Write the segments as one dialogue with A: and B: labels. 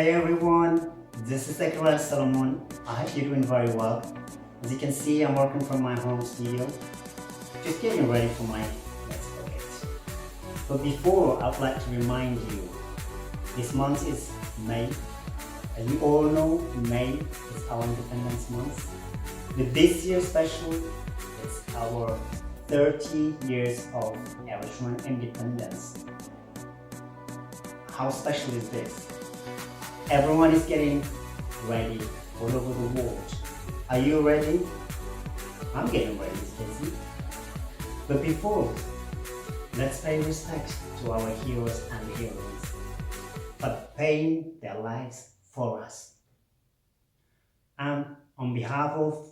A: Hey everyone, this is Zekaria Solomon. I hope you're doing very well. As you can see, I'm working from my home studio, just getting ready for my next project. But before, I'd like to remind you, this month is May. As we all know, May is our Independence Month. But this year special, it's our 30 years of Eritrean independence. How special is this? Everyone is getting ready all over the world. Are you ready? I'm getting ready, Stacy. But before, let's pay respect to our heroes and heroines for paying their lives for us. And on behalf of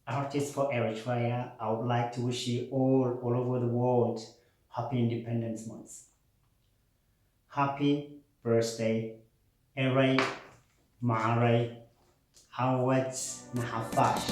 A: Artists for Eritrea, I would like to wish you all over the world Happy Independence Month. Happy birthday, Eray Maaray Hawat Nahafash.